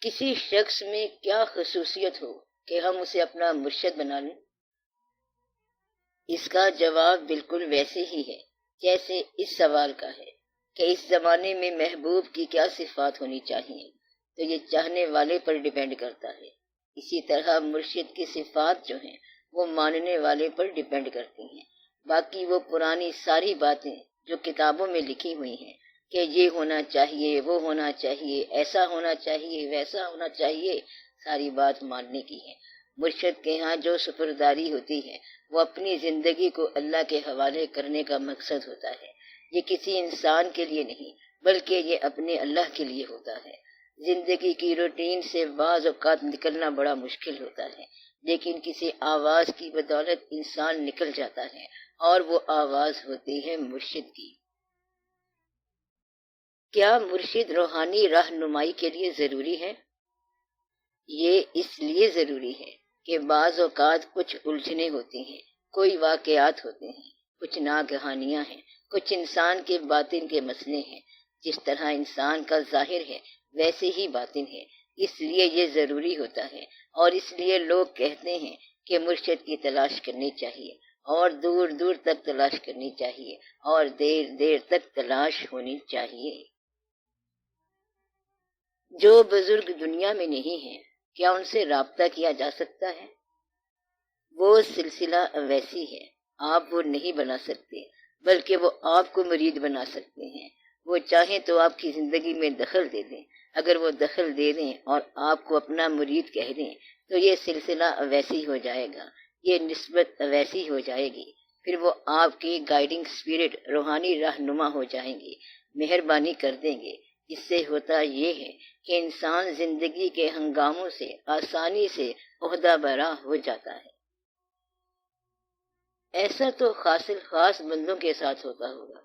کسی شخص میں کیا خصوصیت ہو کہ ہم اسے اپنا مرشد بنا لیں؟ اس کا جواب بالکل ویسے ہی ہے جیسے اس سوال کا ہے کہ اس زمانے میں محبوب کی کیا صفات ہونی چاہیے، تو یہ چاہنے والے پر ڈیپینڈ کرتا ہے۔ اسی طرح مرشد کی صفات جو ہیں وہ ماننے والے پر ڈیپینڈ کرتی ہیں۔ باقی وہ پرانی ساری باتیں جو کتابوں میں لکھی ہوئی ہیں کہ یہ ہونا چاہیے، وہ ہونا چاہیے، ایسا ہونا چاہیے، ویسا ہونا چاہیے، ساری بات ماننے کی ہے۔ مرشد کے ہاں جو سپرداری ہوتی ہے وہ اپنی زندگی کو اللہ کے حوالے کرنے کا مقصد ہوتا ہے۔ یہ کسی انسان کے لیے نہیں بلکہ یہ اپنے اللہ کے لیے ہوتا ہے۔ زندگی کی روٹین سے بعض اوقات نکلنا بڑا مشکل ہوتا ہے، لیکن کسی آواز کی بدولت انسان نکل جاتا ہے، اور وہ آواز ہوتی ہے مرشد کی۔ کیا مرشد روحانی رہنمائی کے لیے ضروری ہے؟ یہ اس لیے ضروری ہے کہ بعض اوقات کچھ الجھنیں ہوتی ہیں، کوئی واقعات ہوتے ہیں، کچھ ناگہانیاں ہیں، کچھ انسان کے باطن کے مسئلے ہیں۔ جس طرح انسان کا ظاہر ہے ویسے ہی باطن ہے، اس لیے یہ ضروری ہوتا ہے، اور اس لیے لوگ کہتے ہیں کہ مرشد کی تلاش کرنی چاہیے، اور دور دور تک تلاش کرنی چاہیے، اور دیر دیر تک تلاش ہونی چاہیے۔ جو بزرگ دنیا میں نہیں ہیں کیا ان سے رابطہ کیا جا سکتا ہے؟ وہ سلسلہ ویسی ہے، آپ وہ نہیں بنا سکتے، بلکہ وہ آپ کو مرید بنا سکتے ہیں۔ وہ چاہیں تو آپ کی زندگی میں دخل دے دیں، اگر وہ دخل دے دیں اور آپ کو اپنا مرید کہہ دیں تو یہ سلسلہ ویسی ہو جائے گا، یہ نسبت ویسی ہو جائے گی، پھر وہ آپ کی گائیڈنگ اسپرٹ، روحانی رہنما ہو جائیں گے، مہربانی کر دیں گے۔ اس سے ہوتا یہ ہے کہ انسان زندگی کے ہنگاموں سے آسانی سے عہدہ برا ہو جاتا ہے۔ ایسا تو خاص الخاص بندوں کے ساتھ ہوتا ہوگا۔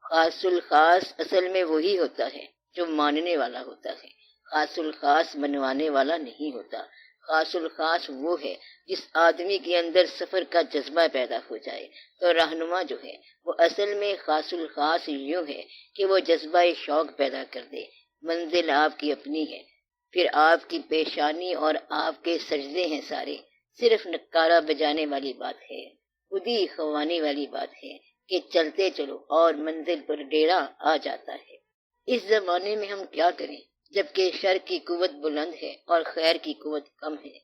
خاص الخاص اصل میں وہی ہوتا ہے جو ماننے والا ہوتا ہے، خاص الخاص بنوانے والا نہیں ہوتا۔ خاص الخاص وہ ہے جس آدمی کے اندر سفر کا جذبہ پیدا ہو جائے، تو رہنما جو ہے وہ اصل میں خاص الخاص یوں ہے کہ وہ جذبہ شوق پیدا کر دے۔ منزل آپ کی اپنی ہے، پھر آپ کی پیشانی اور آپ کے سجدے ہیں سارے، صرف نکارہ بجانے والی بات ہے، خودی خوانی والی بات ہے کہ چلتے چلو اور منزل پر ڈیرا آ جاتا ہے۔ اس زمانے میں ہم کیا کریں جبکہ شر کی قوت بلند ہے اور خیر کی قوت کم ہے؟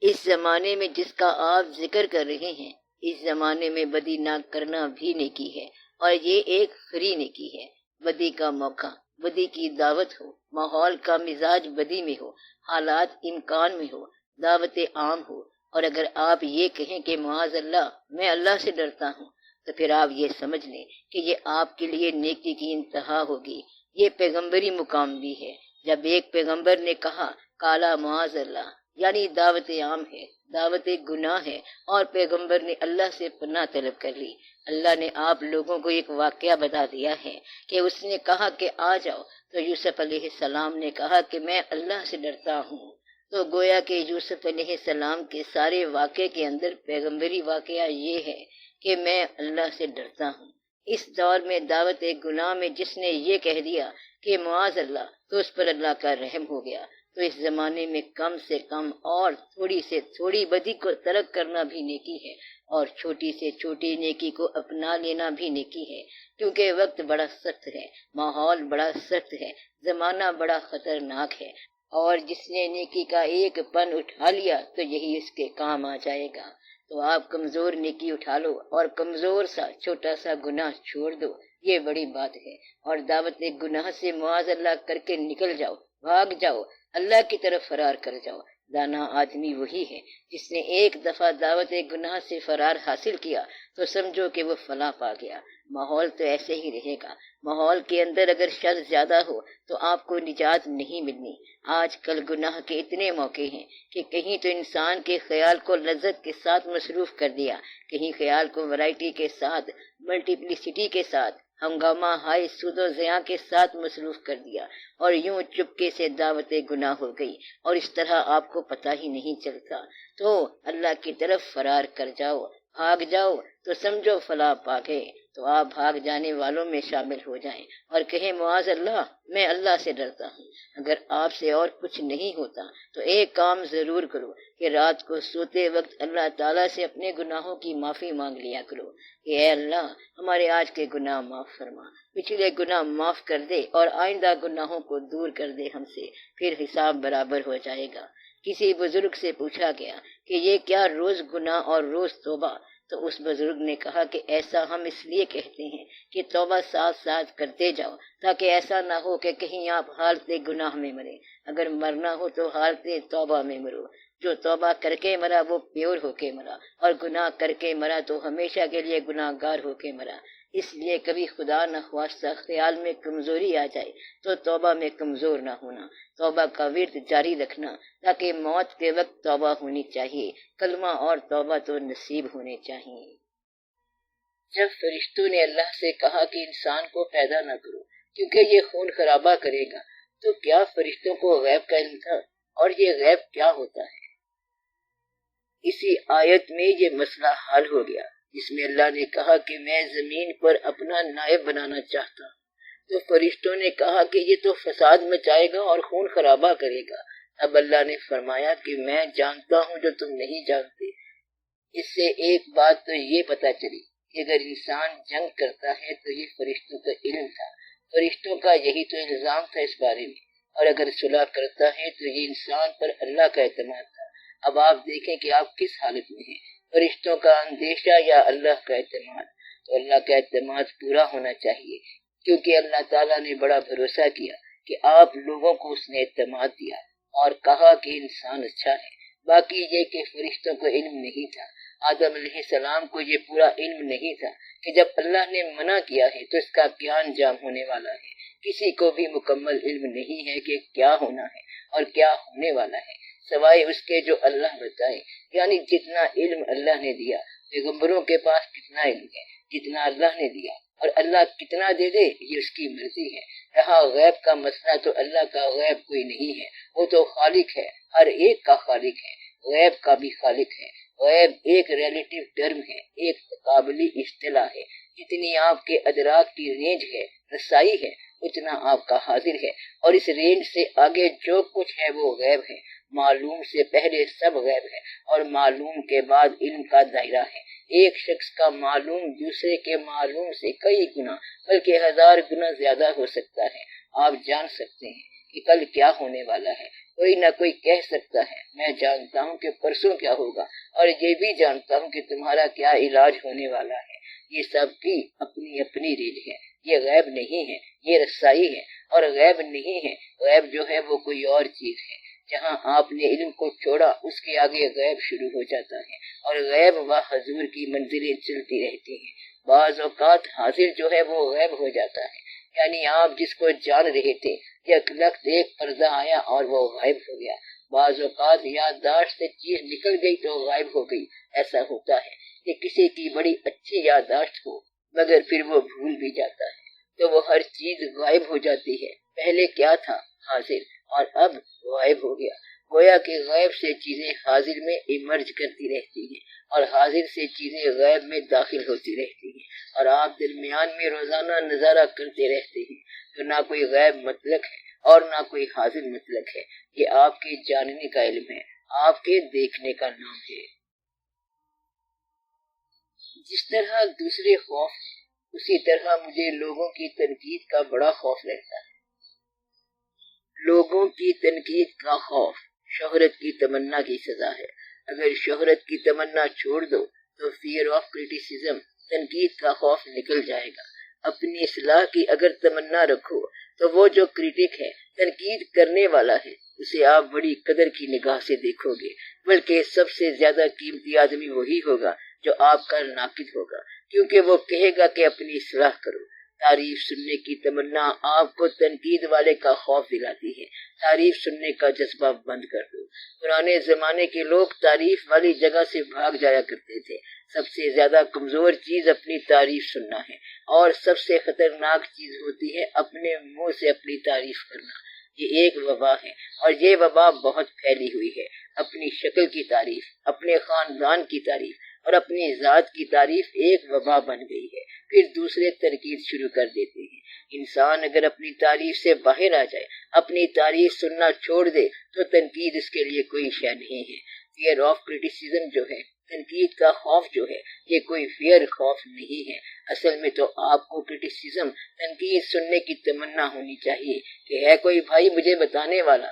اس زمانے میں جس کا آپ ذکر کر رہے ہیں، اس زمانے میں بدی نہ کرنا بھی نیکی ہے، اور یہ ایک فری نیکی ہے۔ بدی کا موقع، بدی کی دعوت ہو، ماحول کا مزاج بدی میں ہو، حالات امکان میں ہو، دعوت عام ہو، اور اگر آپ یہ کہیں کہ معاذ اللہ میں اللہ سے ڈرتا ہوں، تو پھر آپ یہ سمجھ لیں کہ یہ آپ کے لیے نیکی کی انتہا ہوگی۔ یہ پیغمبری مقام بھی ہے۔ جب ایک پیغمبر نے کہا کالا معاذ اللہ، یعنی دعوت عام ہے، دعوت گناہ ہے، اور پیغمبر نے اللہ سے پناہ طلب کر لی۔ اللہ نے آپ لوگوں کو ایک واقعہ بتا دیا ہے کہ اس نے کہا کہ آ جاؤ، تو یوسف علیہ السلام نے کہا کہ میں اللہ سے ڈرتا ہوں۔ تو گویا کہ یوسف علیہ السلام کے سارے واقعے کے اندر پیغمبری واقعہ یہ ہے کہ میں اللہ سے ڈرتا ہوں۔ اس دور میں دعوت گناہ میں جس نے یہ کہہ دیا کہ معاذ اللہ، تو اس پر اللہ کا رحم ہو گیا۔ تو اس زمانے میں کم سے کم اور تھوڑی سے تھوڑی بدی کو ترک کرنا بھی نیکی ہے، اور چھوٹی سے چھوٹی نیکی کو اپنا لینا بھی نیکی ہے، کیونکہ وقت بڑا سخت ہے، ماحول بڑا سخت ہے، زمانہ بڑا خطرناک ہے، اور جس نے نیکی کا ایک پن اٹھا لیا تو یہی اس کے کام آ جائے گا۔ تو آپ کمزور نیکی اٹھا لو اور کمزور سا چھوٹا سا گناہ چھوڑ دو، یہ بڑی بات ہے، اور دعوت گناہ سے معاذ اللہ کر کے نکل جاؤ، بھاگ جاؤ، اللہ کی طرف فرار کر جاؤ۔ دانا آدمی وہی ہے جس نے ایک دفعہ دعوت گناہ سے فرار حاصل کیا تو سمجھو کہ وہ فلاح پا گیا۔ ماحول تو ایسے ہی رہے گا، ماحول کے اندر اگر شر زیادہ ہو تو آپ کو نجات نہیں ملنی۔ آج کل گناہ کے اتنے موقع ہیں کہ کہیں تو انسان کے خیال کو لذت کے ساتھ مصروف کر دیا، کہیں خیال کو ورائٹی کے ساتھ، ملٹیپلیسٹی کے ساتھ، ہنگامہ ہائی سود و زیاں کے ساتھ مصروف کر دیا، اور یوں چپکے سے دعوت گناہ ہو گئی، اور اس طرح آپ کو پتہ ہی نہیں چلتا۔ تو اللہ کی طرف فرار کر جاؤ، بھاگ جاؤ تو سمجھو فلاح پا گئے، تو آپ بھاگ جانے والوں میں شامل ہو جائیں اور کہیں معاذ اللہ میں اللہ سے ڈرتا ہوں۔ اگر آپ سے اور کچھ نہیں ہوتا تو ایک کام ضرور کرو کہ رات کو سوتے وقت اللہ تعالیٰ سے اپنے گناہوں کی معافی مانگ لیا کرو کہ اے اللہ ہمارے آج کے گناہ معاف فرما، پچھلے گناہ معاف کر دے اور آئندہ گناہوں کو دور کر دے ہم سے، پھر حساب برابر ہو جائے گا۔ کسی بزرگ سے پوچھا گیا کہ یہ کیا روز گناہ اور روز توبہ؟ تو اس بزرگ نے کہا کہ ایسا ہم اس لیے کہتے ہیں کہ توبہ ساتھ ساتھ کرتے جاؤ، تاکہ ایسا نہ ہو کہ کہیں آپ حالت گناہ میں مرے، اگر مرنا ہو تو حالت توبہ میں مرو۔ جو توبہ کر کے مرا وہ پیور ہو کے مرا، اور گناہ کر کے مرا تو ہمیشہ کے لیے گناہ گار ہو کے مرا۔ اس لیے کبھی خدا نخواستہ خیال میں کمزوری آ جائے تو توبہ میں کمزور نہ ہونا، توبہ کا ورد جاری رکھنا، تاکہ موت کے وقت توبہ ہونی چاہیے، کلمہ اور توبہ تو نصیب ہونے چاہیے۔ جب فرشتوں نے اللہ سے کہا کہ انسان کو پیدا نہ کرو کیونکہ یہ خون خرابہ کرے گا، تو کیا فرشتوں کو غیب کا علم تھا؟ اور یہ غیب کیا ہوتا ہے؟ اسی آیت میں یہ مسئلہ حل ہو گیا جس میں اللہ نے کہا کہ میں زمین پر اپنا نائب بنانا چاہتا ہوں، تو فرشتوں نے کہا کہ یہ تو فساد مچائے گا اور خون خرابہ کرے گا۔ اب اللہ نے فرمایا کہ میں جانتا ہوں جو تم نہیں جانتے۔ اس سے ایک بات تو یہ پتہ چلی کہ اگر انسان جنگ کرتا ہے تو یہ فرشتوں کا علم تھا، فرشتوں کا یہی تو الزام تھا اس بارے میں، اور اگر صلح کرتا ہے تو یہ انسان پر اللہ کا اعتماد تھا۔ اب آپ دیکھیں کہ آپ کس حالت میں ہیں، فرشتوں کا اندیشہ یا اللہ کا اعتماد؟ تو اللہ کا اعتماد پورا ہونا چاہیے، کیونکہ اللہ تعالیٰ نے بڑا بھروسہ کیا کہ آپ لوگوں کو اس نے اعتماد دیا اور کہا کہ انسان اچھا ہے۔ باقی یہ کہ فرشتوں کو علم نہیں تھا، آدم علیہ السلام کو یہ پورا علم نہیں تھا کہ جب اللہ نے منع کیا ہے تو اس کا کیا انجام ہونے والا ہے۔ کسی کو بھی مکمل علم نہیں ہے کہ کیا ہونا ہے اور کیا ہونے والا ہے، سوائے اس کے جو اللہ بتائے۔ یعنی جتنا علم اللہ نے دیا، پیغمبروں کے پاس کتنا علم ہے جتنا اللہ نے دیا، اور اللہ کتنا دے دے یہ اس کی مرضی ہے۔ رہا غیب کا مسئلہ تو اللہ کا غیب کوئی نہیں ہے، وہ تو خالق ہے، ہر ایک کا خالق ہے، غیب کا بھی خالق ہے۔ غیب ایک ریلیٹیو ٹرم ہے، ایک قابلی اصطلاح ہے۔ جتنی آپ کے ادراک کی رینج ہے، رسائی ہے، اتنا آپ کا حاضر ہے، اور اس رینج سے آگے جو کچھ ہے وہ غیب ہے۔ معلوم سے پہلے سب غیب ہے، اور معلوم کے بعد علم کا دائرہ ہے۔ ایک شخص کا معلوم دوسرے کے معلوم سے کئی گنا بلکہ 1000 گنا زیادہ ہو سکتا ہے۔ آپ جان سکتے ہیں کہ کل کیا ہونے والا ہے، کوئی نہ کوئی کہہ سکتا ہے میں جانتا ہوں کہ پرسوں کیا ہوگا، اور یہ بھی جانتا ہوں کہ تمہارا کیا علاج ہونے والا ہے۔ یہ سب کی اپنی اپنی رینج ہے، یہ غیب نہیں ہے، یہ رسائی ہے، اور غیب نہیں ہے۔ غیب جو ہے وہ کوئی اور چیز ہے۔ جہاں آپ نے علم کو چھوڑا اس کے آگے غیب شروع ہو جاتا ہے، اور غیب و حضور کی منزلیں چلتی رہتی ہیں۔ بعض اوقات حاضر جو ہے وہ غیب ہو جاتا ہے، یعنی آپ جس کو جان رہے تھے یک لخت ایک پردہ آیا اور وہ غائب ہو گیا۔ بعض اوقات یادداشت سے چیز نکل گئی تو غائب ہو گئی۔ ایسا ہوتا ہے کہ کسی کی بڑی اچھی یادداشت ہو مگر پھر وہ بھول بھی جاتا ہے، تو وہ ہر چیز غائب ہو جاتی ہے۔ پہلے کیا تھا؟ حاضر، اور اب غائب ہو گیا۔ گویا کہ غیب سے چیزیں حاضر میں ایمرج کرتی رہتی ہیں، اور حاضر سے چیزیں غیب میں داخل ہوتی رہتی ہیں، اور آپ درمیان میں روزانہ نظارہ کرتے رہتے ہیں۔ تو نہ کوئی غیب مطلق ہے اور نہ کوئی حاضر مطلق ہے، یہ آپ کے جاننے کا علم ہے، آپ کے دیکھنے کا نام ہے۔ جس طرح دوسرے خوف ہیں اسی طرح مجھے لوگوں کی تنقید کا بڑا خوف رہتا ہے۔ لوگوں کی تنقید کا خوف شہرت کی تمنا کی سزا ہے۔ اگر شہرت کی تمنا چھوڑ دو تو فیئر آف کریٹیسزم، تنقید کا خوف نکل جائے گا۔ اپنی اصلاح کی اگر تمنا رکھو تو وہ جو کریٹک ہے، تنقید کرنے والا ہے، اسے آپ بڑی قدر کی نگاہ سے دیکھو گے، بلکہ سب سے زیادہ قیمتی آدمی وہی ہوگا جو آپ کا ناقد ہوگا، کیونکہ وہ کہے گا کہ اپنی اصلاح کرو۔ تعریف سننے کی تمنا آپ کو تنقید والے کا خوف دلاتی ہے۔ تعریف سننے کا جذبہ بند کر دو۔ پرانے زمانے کے لوگ تعریف والی جگہ سے بھاگ جایا کرتے تھے۔ سب سے زیادہ کمزور چیز اپنی تعریف سننا ہے، اور سب سے خطرناک چیز ہوتی ہے اپنے منہ سے اپنی تعریف کرنا۔ یہ ایک وبا ہے، اور یہ وبا بہت پھیلی ہوئی ہے۔ اپنی شکل کی تعریف، اپنے خاندان کی تعریف، اور اپنی ذات کی تعریف ایک وبا بن گئی ہے، پھر دوسرے تنقید شروع کر دیتے ہیں۔ انسان اگر اپنی تعریف سے باہر آ جائے، اپنی تعریف سننا چھوڑ دے تو تنقید اس کے لیے کوئی شے نہیں ہے۔ فیئر آف کرٹیسزم جو ہے، تنقید کا خوف جو ہے، یہ کوئی فیئر خوف نہیں ہے۔ اصل میں تو آپ کو کرٹیسزم، تنقید سننے کی تمنا ہونی چاہیے کہ ہے کوئی بھائی مجھے بتانے والا،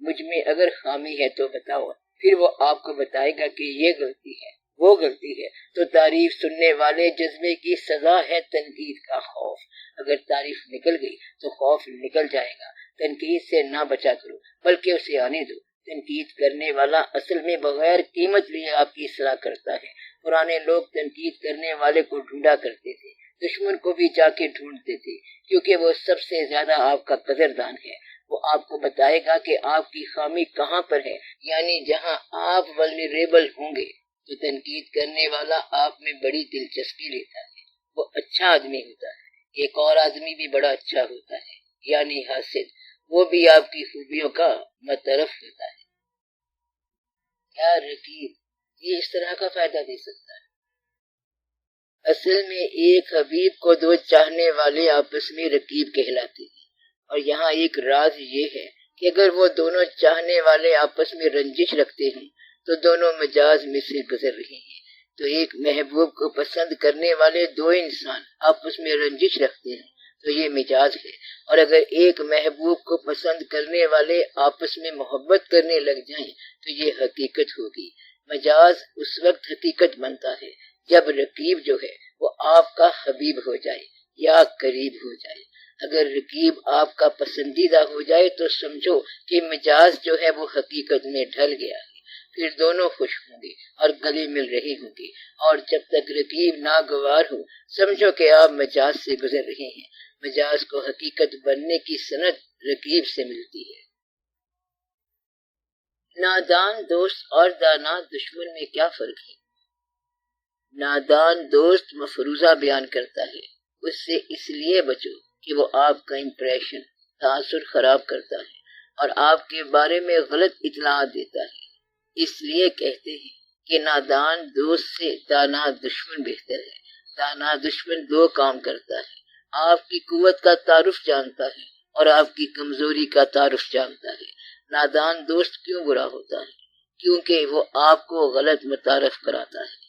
مجھ میں اگر خامی ہے تو بتاؤ، پھر وہ آپ کو بتائے گا کہ یہ غلطی ہے، وہ غلطی ہے۔ تو تعریف سننے والے جذبے کی سزا ہے تنقید کا خوف۔ اگر تعریف نکل گئی تو خوف نکل جائے گا۔ تنقید سے نہ بچا کرو بلکہ اسے آنے دو۔ تنقید کرنے والا اصل میں بغیر قیمت لیے آپ کی اصلاح کرتا ہے۔ پرانے لوگ تنقید کرنے والے کو ڈھونڈا کرتے تھے، دشمن کو بھی جا کے ڈھونڈتے تھے، کیونکہ وہ سب سے زیادہ آپ کا قدردان ہے۔ وہ آپ کو بتائے گا کہ آپ کی خامی کہاں پر ہے، یعنی جہاں آپ ولنریبل ہوں گے۔ تو تنقید کرنے والا آپ میں بڑی دلچسپی لیتا ہے، وہ اچھا آدمی ہوتا ہے۔ ایک اور آدمی بھی بڑا اچھا ہوتا ہے، یعنی حاسد، وہ بھی آپ کی خوبیوں کا مترف ہوتا ہے۔ کیا رقیب یہ اس طرح کا فائدہ دے سکتا ہے؟ اصل میں ایک حبیب کو دو چاہنے والے آپس میں رقیب کہلاتے ہیں، اور یہاں ایک راز یہ ہے کہ اگر وہ دونوں چاہنے والے آپس میں رنجش رکھتے ہیں تو دونوں مجاز میں سے گزر رہے ہیں۔ تو ایک محبوب کو پسند کرنے والے دو انسان آپس میں رنجش رکھتے ہیں تو یہ مجاز ہے، اور اگر ایک محبوب کو پسند کرنے والے آپس میں محبت کرنے لگ جائیں تو یہ حقیقت ہوگی۔ مجاز اس وقت حقیقت بنتا ہے جب رقیب جو ہے وہ آپ کا حبیب ہو جائے یا قریب ہو جائے۔ اگر رقیب آپ کا پسندیدہ ہو جائے تو سمجھو کہ مجاز جو ہے وہ حقیقت میں ڈھل گیا ہے، پھر دونوں خوش ہوں گے اور گلے مل رہے ہوں گے، اور جب تک رقیب ناگوار ہو سمجھو کہ آپ مجاز سے گزر رہے ہیں۔ مجاز کو حقیقت بننے کی سند رقیب سے ملتی ہے۔ نادان دوست اور دانا دشمن میں کیا فرق ہے؟ نادان دوست مفروضہ بیان کرتا ہے، اس سے اس لیے بچو کہ وہ آپ کا امپریشن، تاثر خراب کرتا ہے اور آپ کے بارے میں غلط اطلاعات دیتا ہے۔ اس لیے کہتے ہیں کہ نادان دوست سے دانا دشمن بہتر ہے۔ دانا دشمن دو کام کرتا ہے، آپ کی قوت کا تعارف جانتا ہے اور آپ کی کمزوری کا تعارف جانتا ہے۔ نادان دوست کیوں برا ہوتا ہے؟ کیونکہ وہ آپ کو غلط متعارف کراتا ہے۔